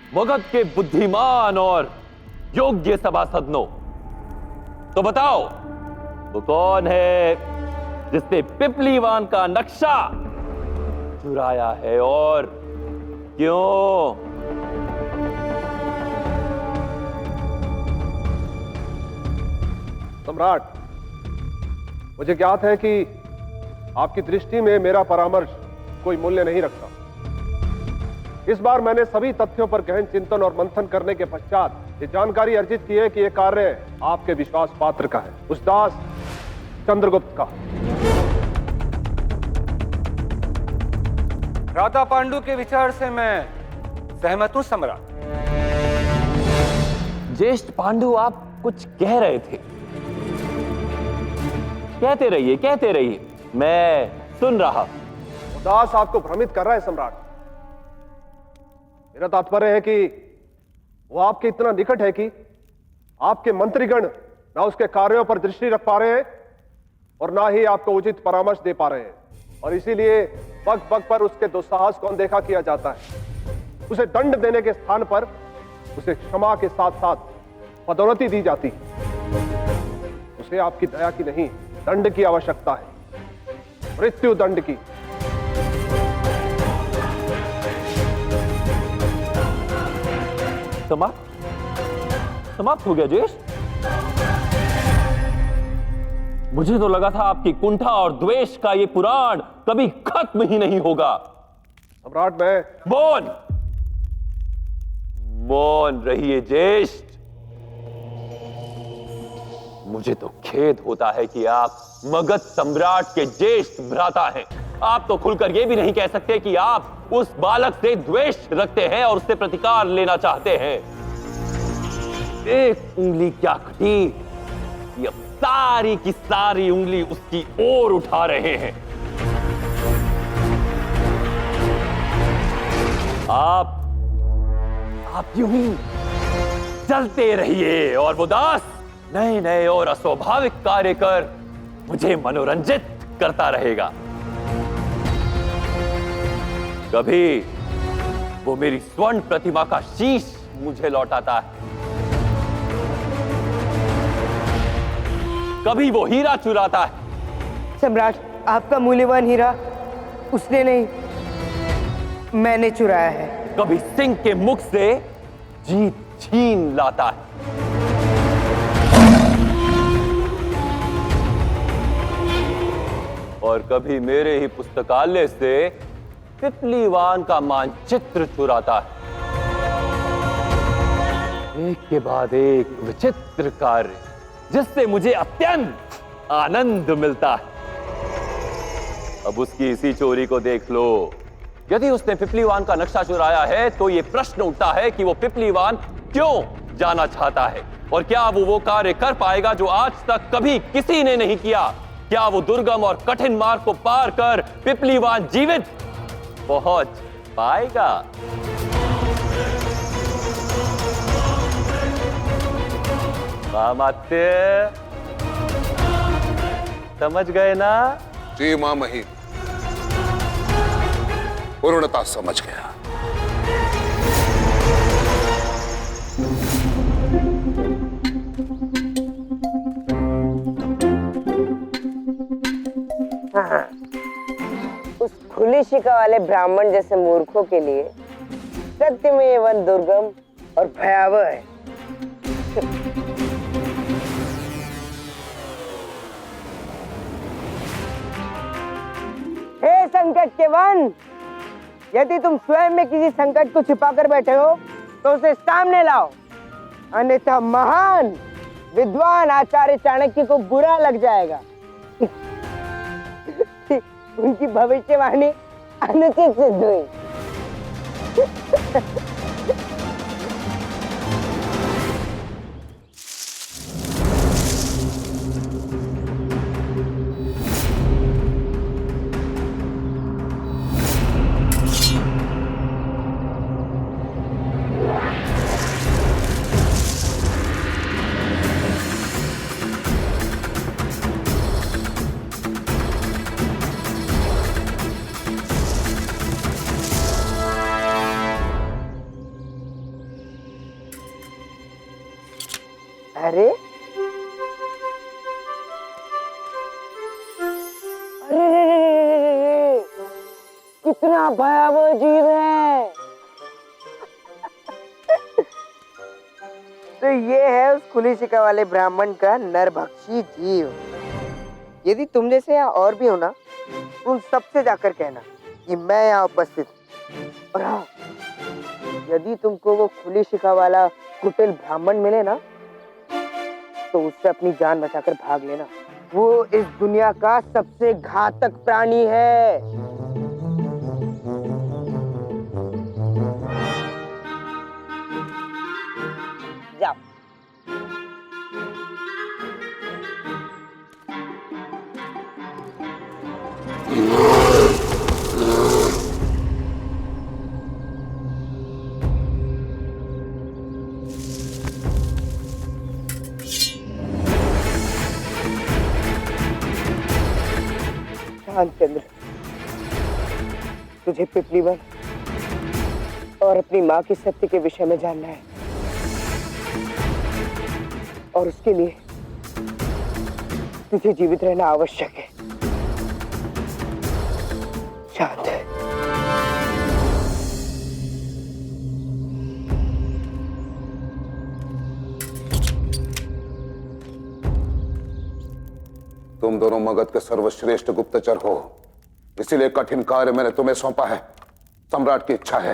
मगध के बुद्धिमान और योग्य सभासदों, तो बताओ वो कौन है जिसने पिपलीवान का नक्शा चुराया है और क्यों? सम्राट, मुझे ज्ञात है कि आपकी दृष्टि में मेरा परामर्श कोई मूल्य नहीं रखता। इस बार मैंने सभी तथ्यों पर गहन चिंतन और मंथन करने के पश्चात ये जानकारी अर्जित की है कि यह कार्य आपके विश्वास पात्र का है, उस दास चंद्रगुप्त का। राधा पांडु के विचार से मैं सहमत हूं सम्राट। ज्येष्ठ पांडु, आप कुछ कह रहे थे। कहते रहिए, मैं सुन रहा। दास आपको भ्रमित कर रहा है सम्राट। मेरा तात्पर्य है कि वो आपके इतना निकट है कि आपके मंत्रीगण ना उसके कार्यों पर दृष्टि रख पा रहे हैं और ना ही आपको उचित परामर्श दे पा रहे हैं, और इसीलिए पग पग पर उसके दुस्साहस को अनदेखा किया जाता है। उसे दंड देने के स्थान पर उसे क्षमा के साथ साथ पदोन्नति दी जाती है। उसे आपकी दया की नहीं, दंड की आवश्यकता है, मृत्यु दंड की। समाप्त हो गया ज्येष्ठ? मुझे तो लगा था आपकी कुंठा और द्वेष का ये पुराण कभी खत्म ही नहीं होगा। सम्राट, मैं मौन रहिए ज्येष्ठ। मुझे तो खेद होता है कि आप मगध सम्राट के ज्येष्ठ भ्राता हैं। आप तो खुलकर यह भी नहीं कह सकते कि आप उस बालक से द्वेष रखते हैं और उससे प्रतिकार लेना चाहते हैं। एक उंगली क्या कटी, ये सारी की सारी उंगली उसकी ओर उठा रहे हैं। आप यूं ही चलते रहिए और वो दास नए नए और अस्वाभाविक कार्य कर मुझे मनोरंजित करता रहेगा। कभी वो मेरी स्वर्ण प्रतिमा का शीश मुझे लौटाता है, कभी वो हीरा चुराता है। सम्राट, आपका मूल्यवान हीरा उसने नहीं, मैंने चुराया है। कभी सिंह के मुख से जीत छीन लाता है। और कभी मेरे ही पुस्तकालय से पिपलीवान का मानचित्र चुराता है। एक के बाद एक विचित्र कार्य जिससे मुझे अत्यंत आनंद मिलता है। अब उसकी इसी चोरी को देख लो। यदि उसने पिपलीवान का नक्शा चुराया है तो यह प्रश्न उठता है कि वो पिपलीवान क्यों जाना चाहता है, और क्या वो कार्य कर पाएगा जो आज तक कभी किसी ने नहीं किया। क्या वो दुर्गम और कठिन मार्ग को पार कर पिपलीवान जीवित पहुंच पाएगा? मामात्य, समझ गए ना? जी महामहिम, पूर्णता समझ गया। हाँ, उस खुली शिका वाले ब्राह्मण जैसे मूर्खों के लिए सत्य में ये वन दुर्गम और भयावह है। हे संकट के वन, यदि तुम स्वयं में किसी संकट को छिपाकर बैठे हो तो उसे सामने लाओ, अन्यथा महान विद्वान आचार्य चाणक्य को बुरा लग जाएगा। उनकी भविष्यवाणी अनुचित सिद्ध हुई। अरे अरे कितना भयावह जीव है। तो ये है उस खुली शिका वाले ब्राह्मण का नरभक्षी जीव। यदि तुम जैसे यहाँ और भी हो ना, उन सबसे जाकर कहना कि मैं यहाँ उपस्थित हूँ। और हाँ, यदि तुमको वो खुली शिका वाला कुटिल ब्राह्मण मिले ना, तो उससे अपनी जान बचाकर भाग लेना। वो इस दुनिया का सबसे घातक प्राणी है। जाओ। चंद्र, तुझे पिपलीवन और अपनी माँ की सत्य के विषय में जानना है, और उसके लिए तुझे जीवित रहना आवश्यक है। शांत है। तुम दोनों मगध के सर्वश्रेष्ठ गुप्तचर हो, इसीलिए कठिन कार्य मैंने तुम्हें सौंपा है। सम्राट की इच्छा है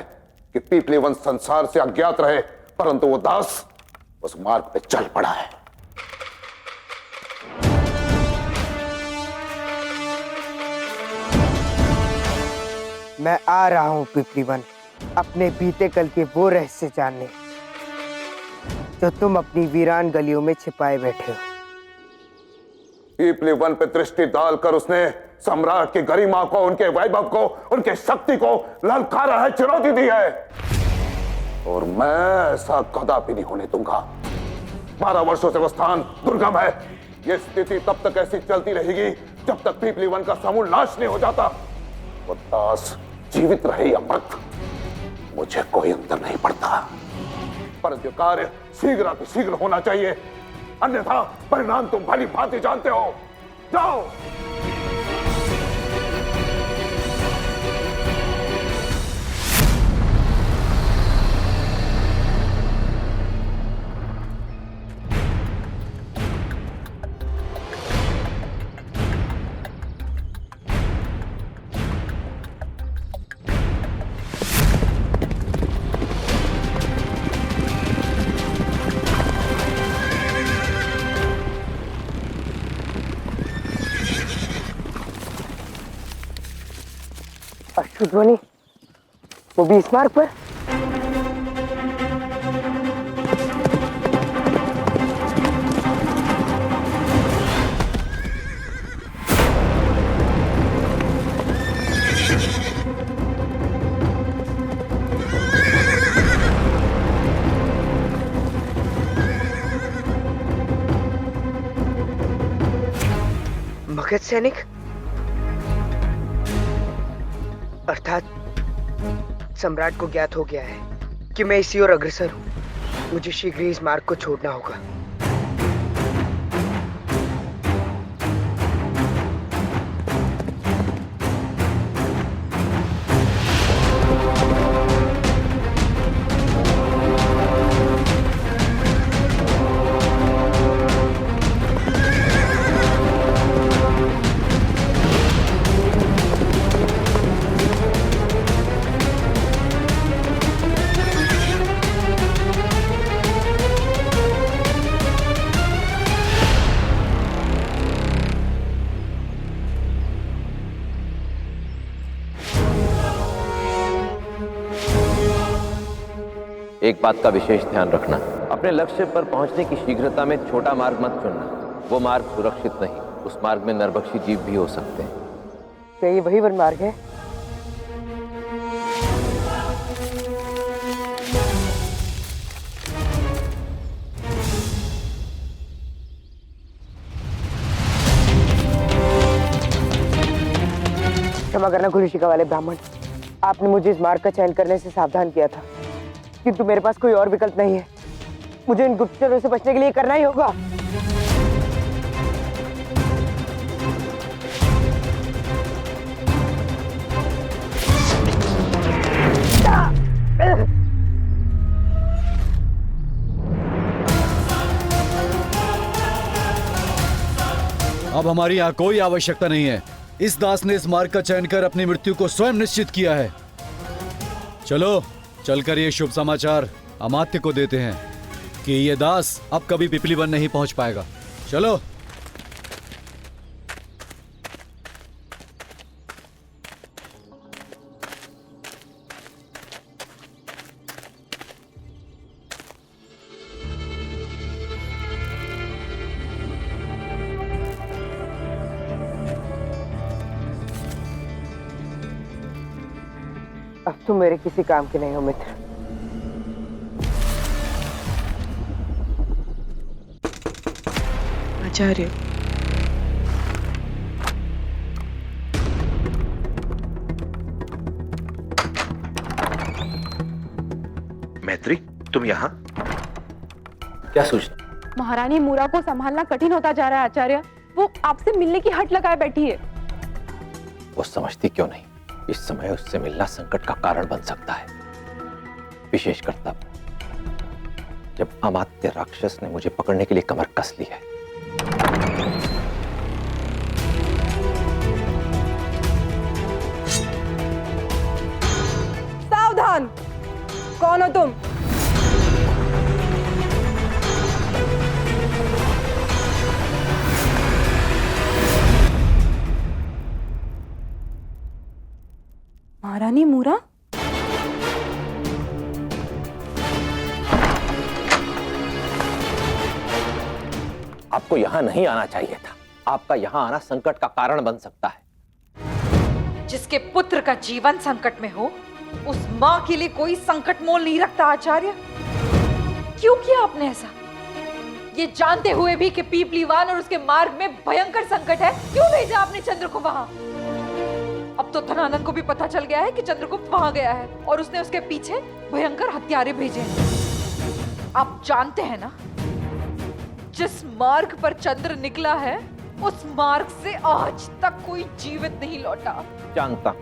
कि पीपली वंश संसार से अज्ञात रहे, परंतु वो दास उस मार्ग पे चल पड़ा है। मैं आ रहा हूं पीपलीवन, अपने बीते कल के वो रहस्य जानने जो तुम अपनी वीरान गलियों में छिपाए बैठे हो। पीपली वन पे दृष्टि डालकर उसने सम्राट की गरिमा को, उनके वैभव को, उनके शक्ति को ललकारा है, चुनौती दी है, और मैं ऐसा कदापि नहीं होने दूंगा। 12 वर्षों से वो स्थान दुर्गम है। ये स्थिति तब तक ऐसी चलती रहेगी जब तक पीपली वन का समूल नाश नहीं हो जाता। वो दास जीवित रहे या मृत, मुझे कोई अंतर नहीं पड़ता, परंतु कार्य शीघ्र होना चाहिए, अन्यथा परिणाम तुम भली भांति जानते हो। जाओ। अश्वध्वनि, वो भी इस मार्ग पर? मगध सैनिक, अर्थात सम्राट को ज्ञात हो गया है कि मैं इसी ओर अग्रसर हूं। मुझे शीघ्र ही इस मार्ग को छोड़ना होगा। एक बात का विशेष ध्यान रखना, अपने लक्ष्य पर पहुंचने की शीघ्रता में छोटा मार्ग मत चुनना। वो मार्ग सुरक्षित नहीं, उस मार्ग में नरभक्षी जीव भी हो सकते हैं। क्या ये वही वन मार्ग है? क्षमा करना खुली शिका वाले ब्राह्मण, आपने मुझे इस मार्ग का चयन करने से सावधान किया था, किंतु मेरे पास कोई और विकल्प नहीं है। मुझे इन गुप्तचरों से बचने के लिए करना ही होगा। अब हमारी यहाँ कोई आवश्यकता नहीं है। इस दास ने इस मार्ग का चयन कर अपनी मृत्यु को स्वयं निश्चित किया है। चलो चलकर ये शुभ समाचार अमात्य को देते हैं कि ये दास अब कभी पिपली वन नहीं पहुंच पाएगा। चलो। अब तुम मेरे किसी काम के नहीं हो मित्र। आचार्य, मैत्री, तुम यहाँ? क्या सोचती? महारानी मूरा को संभालना कठिन होता जा रहा है आचार्य। वो आपसे मिलने की हट लगाए बैठी है। वो समझती क्यों नहीं, इस समय उससे मिलना संकट का कारण बन सकता है, विशेषकर तब जब अमात्य राक्षस ने मुझे पकड़ने के लिए कमर कस ली है। सावधान! कौन हो तुम? महारानी मूरा? आपको यहां नहीं आना चाहिए था। आपका यहां आना संकट का कारण बन सकता है। जिसके पुत्र का जीवन संकट में हो, उस मां के लिए कोई संकट मोल नहीं रखता आचार्य। क्यों किया आपने ऐसा? ये जानते हुए भी कि पीपलीवान और उसके मार्ग में भयंकर संकट है, क्यों भेजा आपने चंद्र को वहां? अब तो धनानंद को भी पता चल गया है कि चंद्रगुप्त वहां गया है और उसने उसके पीछे भयंकर हत्यारे भेजे हैं। आप जानते हैं ना, जिस मार्ग पर चंद्र निकला है, उस मार्ग से आज तक कोई जीवित नहीं लौटा। जानता,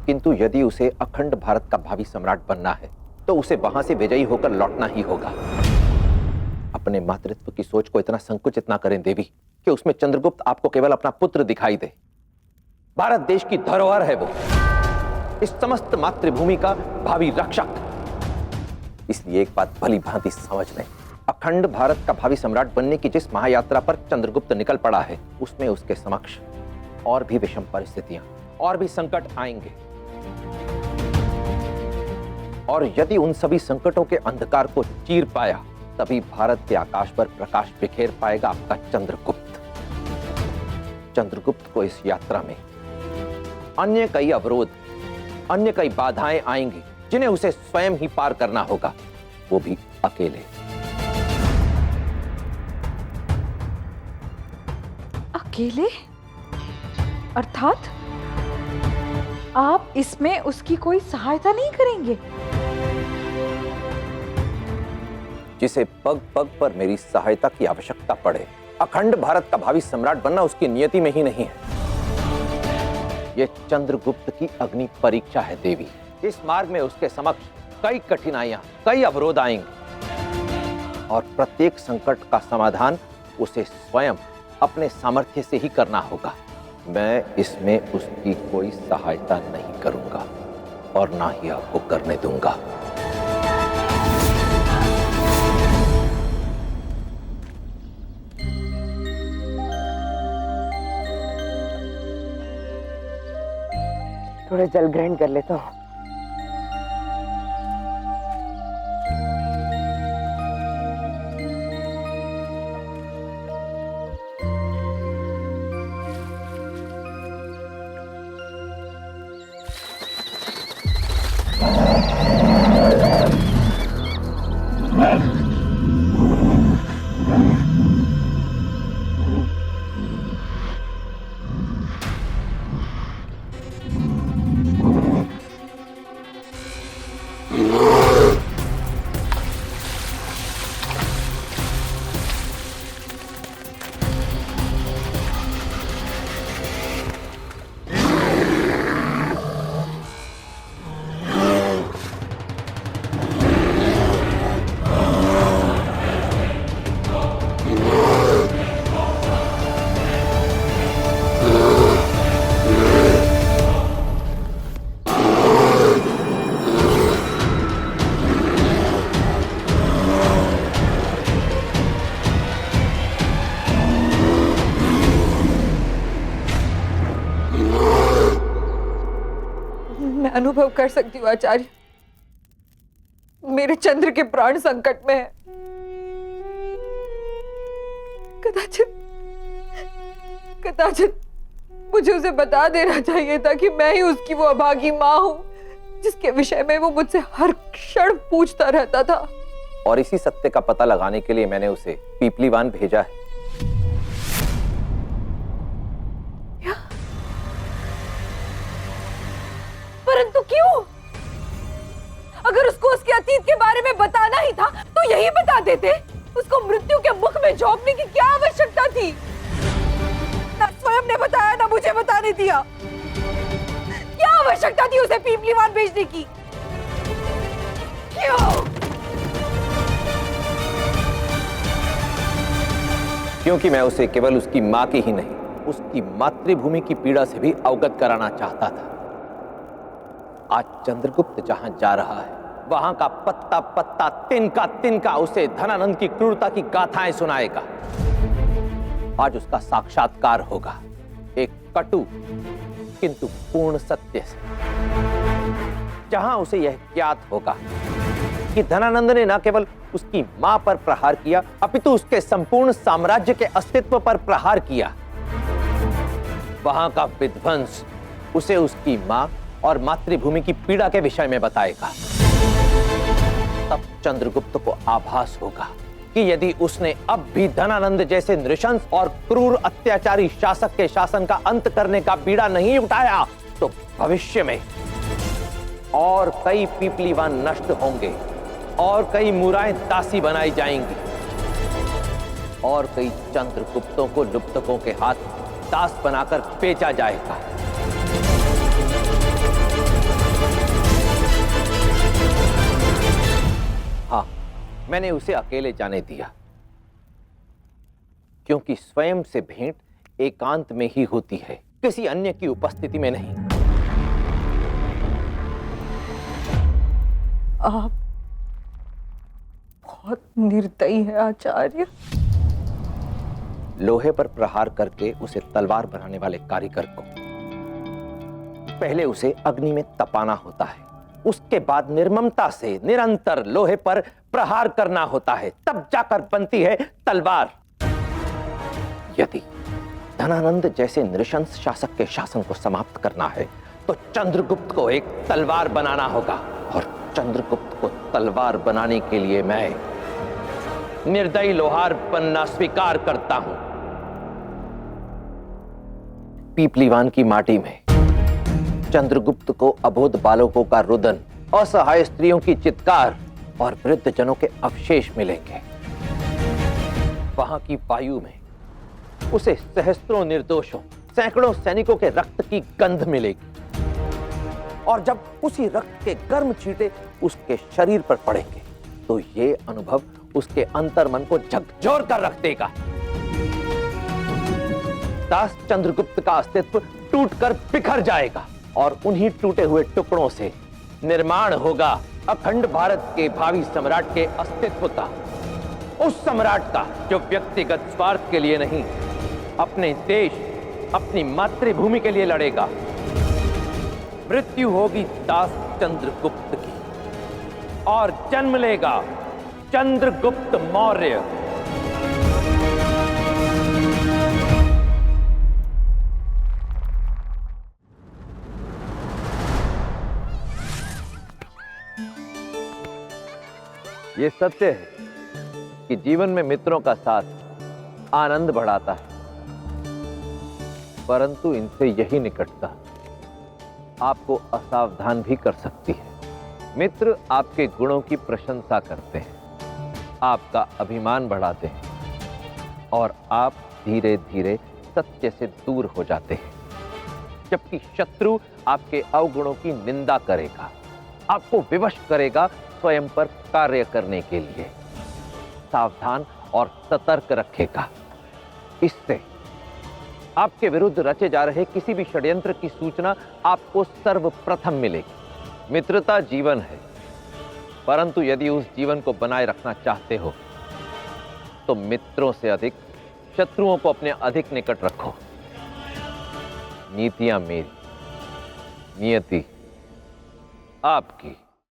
किंतु यदि उसे अखंड भारत का भावी सम्राट बनना है तो उसे वहां से विजयी होकर लौटना ही होगा। अपने मातृत्व की सोच को इतना संकुचित ना करें देवी कि उसमें चंद्रगुप्त आपको केवल अपना पुत्र दिखाई दे। भारत देश की धरोहर है वो, इस समस्त मातृभूमि का भावी रक्षक। इसलिए एक बात भली भांति समझ लें, अखंड भारत का भावी सम्राट बनने की जिस महायात्रा पर चंद्रगुप्त निकल पड़ा है, उसमें उसके समक्ष और भी विषम परिस्थितियां और भी संकट आएंगे। और यदि उन सभी संकटों के अंधकार को चीर पाया, तभी भारत के आकाश पर प्रकाश बिखेर पाएगा आपका चंद्रगुप्त। चंद्रगुप्त को इस यात्रा में अन्य कई अवरोध, अन्य कई बाधाएं आएंगी जिन्हें उसे स्वयं ही पार करना होगा, वो भी अकेले। अकेले? अर्थात आप इसमें उसकी कोई सहायता नहीं करेंगे? जिसे पग पग पर मेरी सहायता की आवश्यकता पड़े, अखंड भारत का भावी सम्राट बनना उसकी नियति में ही नहीं है। यह चंद्रगुप्त की अग्नि परीक्षा है देवी। इस मार्ग में उसके समक्ष कई कठिनाइयां, कई अवरोध आएंगे और प्रत्येक संकट का समाधान उसे स्वयं अपने सामर्थ्य से ही करना होगा। मैं इसमें उसकी कोई सहायता नहीं करूंगा और ना ही आपको करने दूंगा। थोड़ा जल ग्रहण कर लेता हूँ। अनुभव कर सकती हूँ आचार्य। मेरे चंद्र के प्राण संकट में है। कदाचित मुझे उसे बता देना चाहिए था कि मैं ही उसकी वो अभागी माँ हूँ जिसके विषय में वो मुझसे हर क्षण पूछता रहता था। और इसी सत्य का पता लगाने के लिए मैंने उसे पीपलीवान भेजा है। परंतु क्यों? अगर उसको उसके अतीत के बारे में बताना ही था तो यही बता देते। उसको मृत्यु के मुख में झोंकने की क्या आवश्यकता थी? ना स्वयं ने बताया, ना मुझे बताने दिया। क्या आवश्यकता थी उसे पीपलीवान भेजने की? क्यों? क्योंकि मैं उसे केवल उसकी मां की ही नहीं, उसकी मातृभूमि की पीड़ा से भी अवगत कराना चाहता था। आज चंद्रगुप्त जहां जा रहा है वहां का पत्ता पत्ता, तिनका तिनका उसे धनानंद की क्रूरता की गाथाएं सुनाएगा। आज उसका साक्षात्कार होगा एक कटु किंतु पूर्ण सत्य से, जहां उसे यह ज्ञात होगा कि धनानंद ने न केवल उसकी मां पर प्रहार किया अपितु उसके संपूर्ण साम्राज्य के अस्तित्व पर प्रहार किया। वहां का विध्वंस उसे उसकी मां और मातृभूमि की पीड़ा के विषय में बताएगा। तब चंद्रगुप्त को आभास होगा कि यदि उसने अब भी धनानंद जैसे नृशंस और क्रूर अत्याचारी शासक के शासन का अंत करने का बीड़ा नहीं उठाया तो भविष्य में और कई पीपलीवान नष्ट होंगे और कई मुराएं दासी बनाई जाएंगी और कई चंद्रगुप्तों को लुप्तकों के हाथ दास बनाकर बेचा जाएगा। हाँ, मैंने उसे अकेले जाने दिया क्योंकि स्वयं से भेंट एकांत में ही होती है, किसी अन्य की उपस्थिति में नहीं। आप बहुत निर्दयी है आचार्य। लोहे पर प्रहार करके उसे तलवार बनाने वाले कारीगर को पहले उसे अग्नि में तपाना होता है, उसके बाद निर्ममता से निरंतर लोहे पर प्रहार करना होता है, तब जाकर बनती है तलवार। यदि धनानंद जैसे नृशंस शासक के शासन को समाप्त करना है तो चंद्रगुप्त को एक तलवार बनाना होगा और चंद्रगुप्त को तलवार बनाने के लिए मैं निर्दयी लोहार बनना स्वीकार करता हूं। पीपलीवान की माटी में चंद्रगुप्त को अबोध बालकों का रुदन, असहाय स्त्रियों की चित्कार और वृद्ध जनों के अवशेष मिलेंगे। वहां की वायु में उसे सहस्त्रों निर्दोषों, सैकड़ों सैनिकों के रक्त की गंध मिलेगी और जब उसी रक्त के गर्म छींटे उसके शरीर पर पड़ेंगे तो ये अनुभव उसके अंतर्मन को झकझोर कर रख देगा। दास चंद्रगुप्त का अस्तित्व टूटकर बिखर जाएगा और उन्हीं टूटे हुए टुकड़ों से निर्माण होगा अखंड भारत के भावी सम्राट के अस्तित्व का, उस सम्राट का जो व्यक्तिगत स्वार्थ के लिए नहीं, अपने देश, अपनी मातृभूमि के लिए लड़ेगा। मृत्यु होगी दास चंद्रगुप्त की और जन्म लेगा चंद्रगुप्त मौर्य। ये सत्य है कि जीवन में मित्रों का साथ आनंद बढ़ाता है, परंतु इनसे यही निकटता आपको असावधान भी कर सकती है। मित्र आपके गुणों की प्रशंसा करते हैं, आपका अभिमान बढ़ाते हैं और आप धीरे धीरे सत्य से दूर हो जाते हैं, जबकि शत्रु आपके अवगुणों की निंदा करेगा, आपको विवश करेगा स्वयं पर कार्य करने के लिए, सावधान और सतर्क रखेगा। इससे आपके विरुद्ध रचे जा रहे किसी भी षड्यंत्र की सूचना आपको सर्वप्रथम मिलेगी। मित्रता जीवन है, परंतु यदि उस जीवन को बनाए रखना चाहते हो तो मित्रों से अधिक शत्रुओं को अपने अधिक निकट रखो। नीतियां मेरी, नियति आपकी।